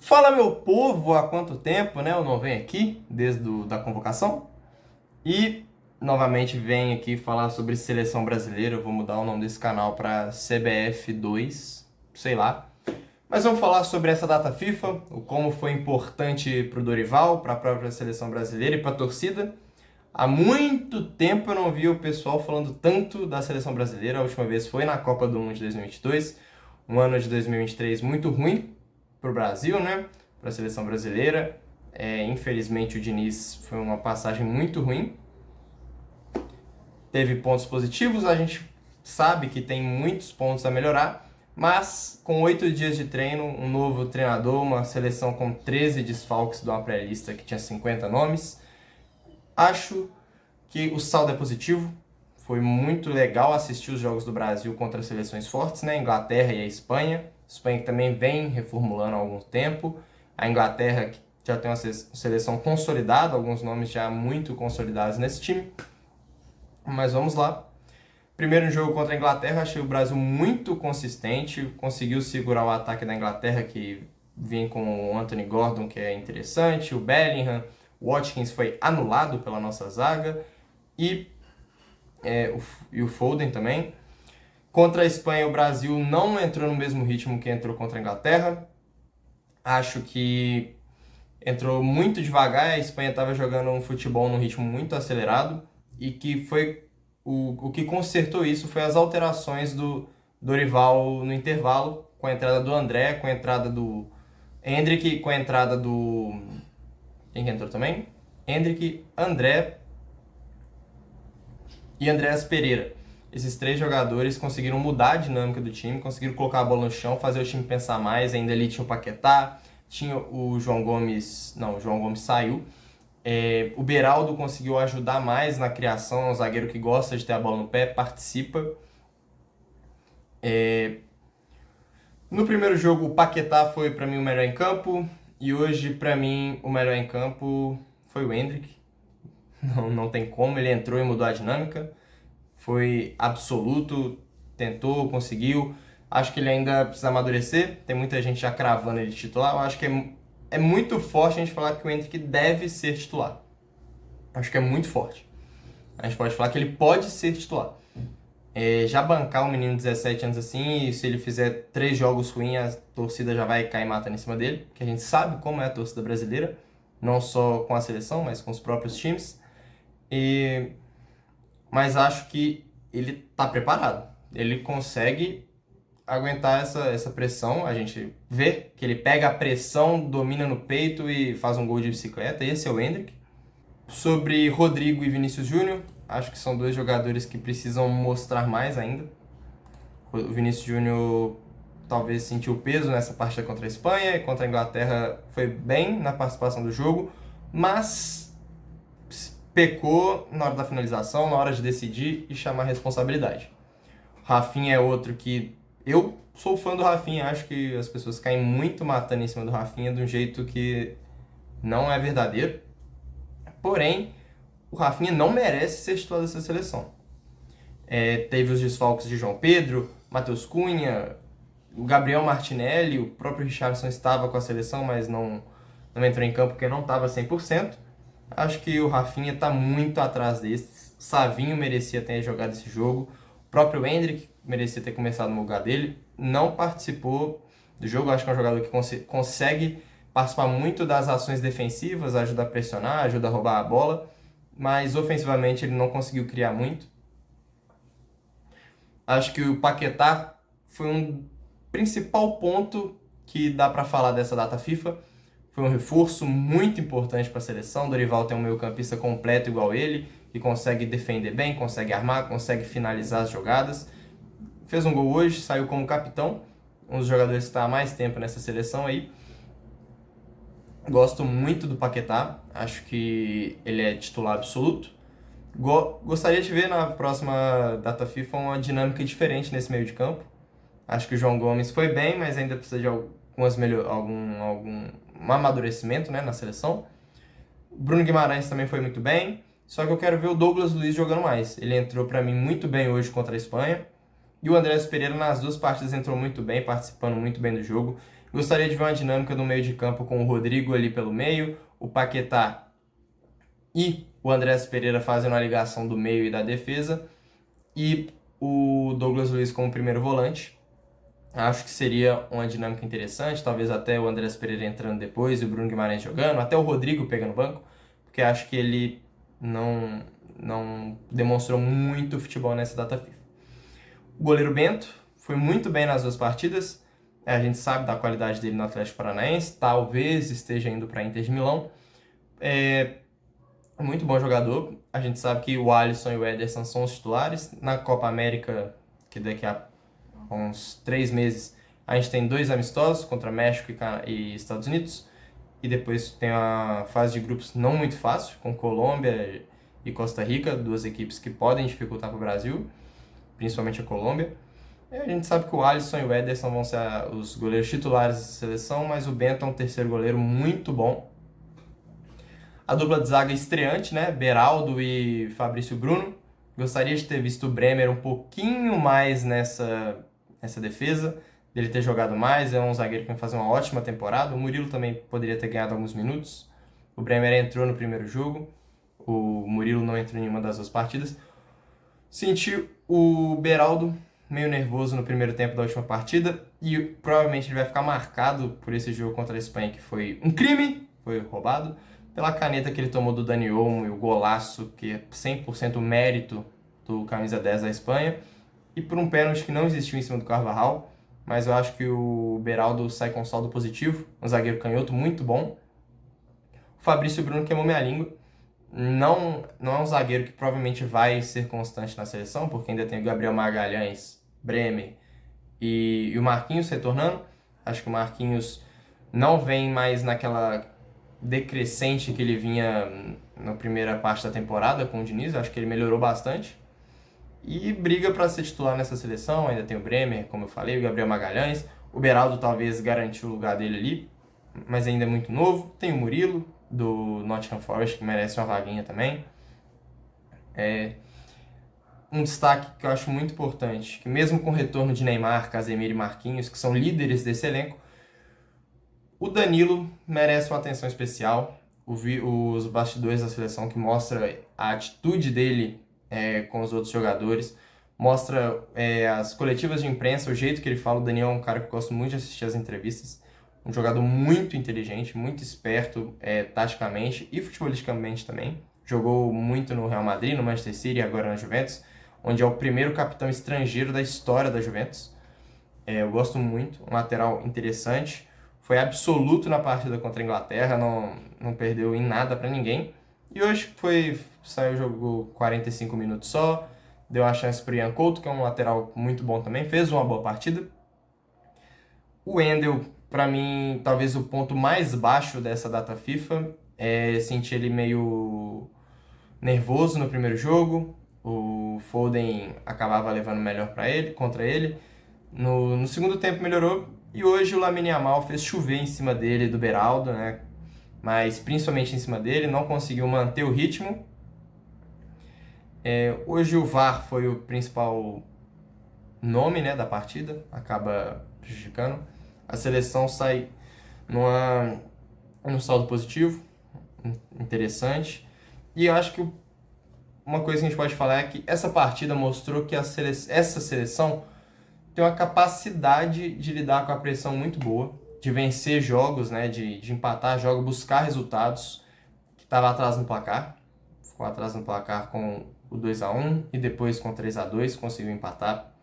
Fala, meu povo, há quanto tempo, né? Eu não venho aqui da convocação e novamente venho aqui falar sobre seleção brasileira. Eu vou mudar o nome desse canal para CBF2, sei lá. Mas vamos falar sobre essa data FIFA, o como foi importante para o Dorival, para a própria seleção brasileira e para a torcida. Há muito tempo eu não vi o pessoal falando tanto da seleção brasileira. A última vez foi na Copa do Mundo de 2022, um ano de 2023 muito ruim para o Brasil, né? Para a seleção brasileira. Infelizmente o Diniz foi uma passagem muito ruim. Teve pontos positivos, a gente sabe que tem muitos pontos a melhorar, mas com 8 dias de treino, um novo treinador, uma seleção com 13 desfalques de uma pré-lista que tinha 50 nomes, acho que o saldo é positivo. Foi muito legal assistir os jogos do Brasil contra seleções fortes, né? A Inglaterra e a Espanha. Espanha que também vem reformulando há algum tempo. A Inglaterra que já tem uma seleção consolidada, alguns nomes já muito consolidados nesse time. Mas vamos lá. Primeiro jogo contra a Inglaterra, achei o Brasil muito consistente, conseguiu segurar o ataque da Inglaterra, que vinha com o Anthony Gordon, que é interessante, o Bellingham, o Watkins foi anulado pela nossa zaga, e o Foden também. Contra a Espanha, o Brasil não entrou no mesmo ritmo que entrou contra a Inglaterra. Acho que entrou muito devagar, a Espanha estava jogando um futebol num ritmo muito acelerado e que foi o que consertou isso foi as alterações do Dorival no intervalo, com a entrada do André, com a entrada do Endrick, com a entrada do... Quem que entrou também? Endrick, André e Andreas Pereira. Esses três jogadores conseguiram mudar a dinâmica do time, conseguiram colocar a bola no chão, fazer o time pensar mais. Ainda ali tinha o Paquetá, tinha o João Gomes... Não, o João Gomes saiu. O Beraldo conseguiu ajudar mais na criação, é um zagueiro que gosta de ter a bola no pé, participa. No primeiro jogo, o Paquetá foi para mim o melhor em campo, e hoje, para mim, o melhor em campo foi o Endrick. Não tem como, ele entrou e mudou a dinâmica. Foi absoluto, tentou, conseguiu. Acho que ele ainda precisa amadurecer, tem muita gente já cravando ele de titular. Eu acho que é muito forte a gente falar que o Endrick deve ser titular. Acho que é muito forte. A gente pode falar que ele pode ser titular. Já bancar um menino de 17 anos assim, e se ele fizer 3 jogos ruins, a torcida já vai cair matando em cima dele, que a gente sabe como é a torcida brasileira, não só com a seleção, mas com os próprios times. Mas acho que ele está preparado. Ele consegue aguentar essa pressão. A gente vê que ele pega a pressão, domina no peito e faz um gol de bicicleta. Esse é o Endrick. Sobre Rodrigo e Vinícius Júnior, acho que são dois jogadores que precisam mostrar mais ainda. O Vinícius Júnior talvez sentiu o peso nessa partida contra a Espanha, e contra a Inglaterra foi bem na participação do jogo, mas pecou na hora da finalização, na hora de decidir e chamar a responsabilidade. O Rafinha é outro que eu sou fã do Rafinha, acho que as pessoas caem muito matando em cima do Rafinha de um jeito que não é verdadeiro. Porém, o Rafinha não merece ser titular dessa seleção. Teve os desfalques de João Pedro, Matheus Cunha, o Gabriel Martinelli, o próprio Richarlison estava com a seleção, mas não entrou em campo porque não estava 100%. Acho que o Rafinha está muito atrás desses. Savinho merecia ter jogado esse jogo. O próprio Endrick merecia ter começado no lugar dele. Não participou do jogo. Acho que é um jogador que consegue participar muito das ações defensivas, ajuda a pressionar, ajuda a roubar a bola, mas ofensivamente ele não conseguiu criar muito. Acho que o Paquetá foi um principal ponto que dá para falar dessa data FIFA. Foi um reforço muito importante para a seleção. O Dorival tem um meio-campista completo igual ele, que consegue defender bem, consegue armar, consegue finalizar as jogadas. Fez um gol hoje, saiu como capitão, um dos jogadores que está há mais tempo nessa seleção aí. Gosto muito do Paquetá, acho que ele é titular absoluto. Gostaria de ver na próxima data FIFA uma dinâmica diferente nesse meio de campo. Acho que o João Gomes foi bem, mas ainda precisa de algum amadurecimento, né, na seleção. O Bruno Guimarães também foi muito bem, só que eu quero ver o Douglas Luiz jogando mais. Ele entrou para mim muito bem hoje contra a Espanha. E o Andreas Pereira nas duas partidas entrou muito bem, participando muito bem do jogo. Gostaria de ver uma dinâmica no meio de campo com o Rodrigo ali pelo meio, o Paquetá e o Andrés Pereira fazendo a ligação do meio e da defesa, e o Douglas Luiz como primeiro volante. Acho que seria uma dinâmica interessante, talvez até o Andrés Pereira entrando depois e o Bruno Guimarães jogando, até o Rodrigo pegando o banco, porque acho que ele não demonstrou muito futebol nessa data FIFA. O goleiro Bento foi muito bem nas 2 partidas, a gente sabe da qualidade dele no Atlético Paranaense, talvez esteja indo para a Inter de Milão. Muito bom jogador, a gente sabe que o Alisson e o Ederson são os titulares. Na Copa América, que daqui a uns 3 meses, a gente tem 2 amistosos contra México e Estados Unidos, e depois tem a fase de grupos não muito fácil, com Colômbia e Costa Rica, 2 equipes que podem dificultar para o Brasil, principalmente a Colômbia. E a gente sabe que o Alisson e o Ederson vão ser os goleiros titulares da seleção, mas o Bento é um terceiro goleiro muito bom. A dupla de zaga estreante, né? Beraldo e Fabrício Bruno. Gostaria de ter visto o Bremer um pouquinho mais nessa defesa, dele ter jogado mais. É um zagueiro que vai fazer uma ótima temporada. O Murilo também poderia ter ganhado alguns minutos. O Bremer entrou no primeiro jogo. O Murilo não entrou em nenhuma das 2 partidas. Senti o Beraldo meio nervoso no primeiro tempo da última partida e provavelmente ele vai ficar marcado por esse jogo contra a Espanha, que foi um crime, foi roubado, pela caneta que ele tomou do Dani Olmo e o golaço, que é 100% mérito do camisa 10 da Espanha, e por um pênalti que não existiu em cima do Carvajal, mas eu acho que o Beraldo sai com saldo positivo, um zagueiro canhoto muito bom. O Fabrício Bruno queimou minha língua. Não é um zagueiro que provavelmente vai ser constante na seleção, porque ainda tem o Gabriel Magalhães, Bremer e o Marquinhos retornando. Acho que o Marquinhos não vem mais naquela decrescente que ele vinha na primeira parte da temporada com o Diniz. Acho que ele melhorou bastante e briga para ser titular nessa seleção. Ainda tem o Bremer, como eu falei, o Gabriel Magalhães, o Beraldo talvez garantiu o lugar dele ali, mas ainda é muito novo. Tem o Murilo do Nottingham Forest, que merece uma vaguinha também. Um destaque que eu acho muito importante, que mesmo com o retorno de Neymar, Casemiro e Marquinhos, que são líderes desse elenco, o Danilo merece uma atenção especial. Os bastidores da seleção que mostra a atitude dele com os outros jogadores, mostra as coletivas de imprensa, o jeito que ele fala. O Daniel é um cara que eu gosto muito de assistir as entrevistas, um jogador muito inteligente, muito esperto taticamente e futebolisticamente também. Jogou muito no Real Madrid, no Manchester City e agora na Juventus, onde é o primeiro capitão estrangeiro da história da Juventus. Eu gosto muito, um lateral interessante. Foi absoluto na partida contra a Inglaterra, não perdeu em nada para ninguém. E hoje saiu, jogou 45 minutos só, deu uma chance para o Ian Couto, que é um lateral muito bom também, fez uma boa partida. O Wendel, para mim, talvez o ponto mais baixo dessa data FIFA. Senti ele meio nervoso no primeiro jogo. O Foden acabava levando melhor contra ele. No segundo tempo melhorou. E hoje o Lamine Yamal fez chover em cima dele, do Beraldo, né? Mas principalmente em cima dele, não conseguiu manter o ritmo. Hoje o VAR foi o principal nome, né, da partida, acaba prejudicando. A seleção sai num saldo positivo, interessante. E eu acho que uma coisa que a gente pode falar é que essa partida mostrou que essa seleção tem uma capacidade de lidar com a pressão muito boa, de vencer jogos, né, de empatar jogos, buscar resultados, que estava atrás no placar. Ficou atrás no placar com o 2-1 e depois com 3-2 conseguiu empatar.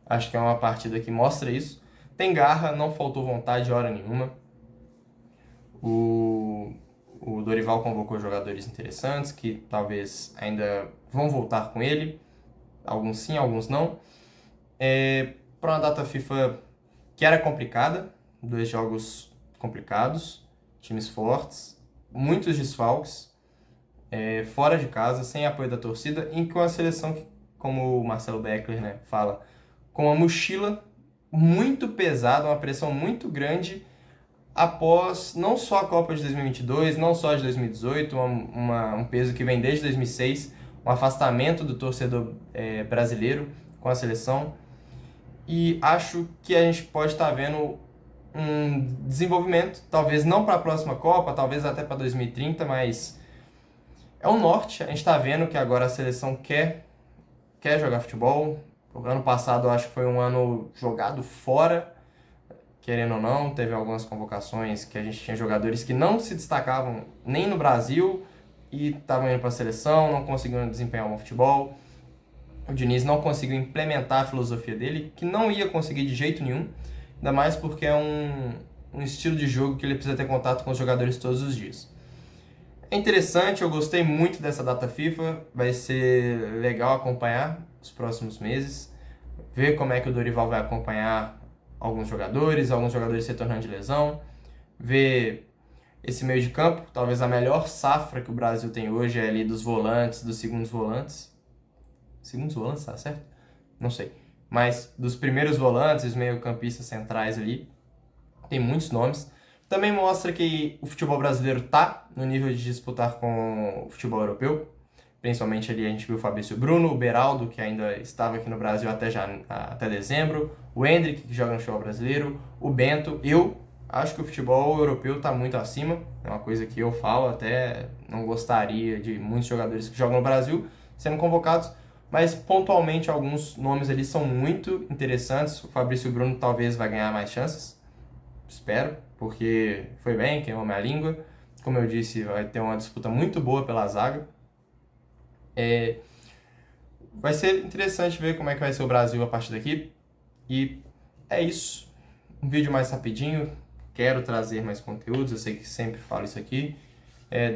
Acho que é uma partida que mostra isso. Tem garra, não faltou vontade de hora nenhuma. O Dorival convocou jogadores interessantes que talvez ainda vão voltar com ele. Alguns sim, alguns não. Para uma data FIFA que era complicada, 2 jogos complicados, times fortes, muitos desfalques, fora de casa, sem apoio da torcida, em que uma seleção que, como o Marcelo Beckler, né, fala, com uma mochila muito pesada, uma pressão muito grande, após não só a Copa de 2022, não só a de 2018, um peso que vem desde 2006, um afastamento do torcedor brasileiro com a seleção. E acho que a gente pode estar vendo um desenvolvimento, talvez não para a próxima Copa, talvez até para 2030, mas é um norte. A gente está vendo que agora a seleção quer jogar futebol. O ano passado eu acho que foi um ano jogado fora, querendo ou não, teve algumas convocações que a gente tinha jogadores que não se destacavam nem no Brasil e estavam indo para a seleção, não conseguiam desempenhar um bom futebol. O Diniz não conseguiu implementar a filosofia dele, que não ia conseguir de jeito nenhum, ainda mais porque é um estilo de jogo que ele precisa ter contato com os jogadores todos os dias. É interessante, eu gostei muito dessa data FIFA, vai ser legal acompanhar os próximos meses, ver como é que o Dorival vai acompanhar alguns jogadores se tornando de lesão, ver esse meio de campo, talvez a melhor safra que o Brasil tem hoje é ali dos volantes, dos segundos volantes. Segundos volantes, tá certo? Não sei. Mas dos primeiros volantes, os meio-campistas centrais ali, tem muitos nomes. Também mostra que o futebol brasileiro tá no nível de disputar com o futebol europeu. Principalmente ali a gente viu o Fabrício Bruno, o Beraldo, que ainda estava aqui no Brasil até dezembro, o Endrick, que joga no futebol brasileiro, o Bento. Eu acho que o futebol europeu está muito acima, é uma coisa que eu falo, até não gostaria de muitos jogadores que jogam no Brasil sendo convocados, mas pontualmente alguns nomes ali são muito interessantes. O Fabrício Bruno talvez vai ganhar mais chances, espero, porque foi bem, queimou minha língua. Como eu disse, vai ter uma disputa muito boa pela zaga. Vai ser interessante ver como é que vai ser o Brasil a partir daqui. E é isso. Um vídeo mais rapidinho. Quero trazer mais conteúdos, eu sei que sempre falo isso aqui.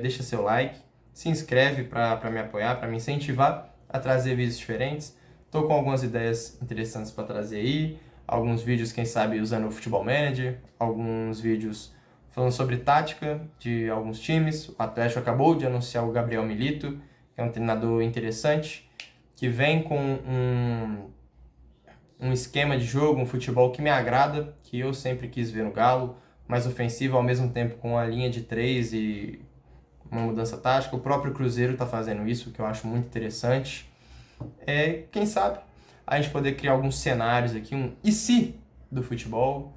Deixa seu like, se inscreve para me apoiar, para me incentivar a trazer vídeos diferentes. Estou com algumas ideias interessantes para trazer aí. Alguns vídeos, quem sabe, usando o Futebol Manager. Alguns vídeos falando sobre tática de alguns times. O Atlético acabou de anunciar o Gabriel Milito, que é um treinador interessante, que vem com um esquema de jogo, um futebol que me agrada, que eu sempre quis ver no Galo, mais ofensivo, ao mesmo tempo com a linha de 3 e uma mudança tática. O próprio Cruzeiro está fazendo isso, que eu acho muito interessante. Quem sabe a gente poder criar alguns cenários aqui, um e se do futebol.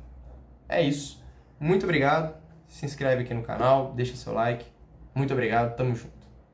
É isso. Muito obrigado. Se inscreve aqui no canal, deixa seu like. Muito obrigado, tamo junto.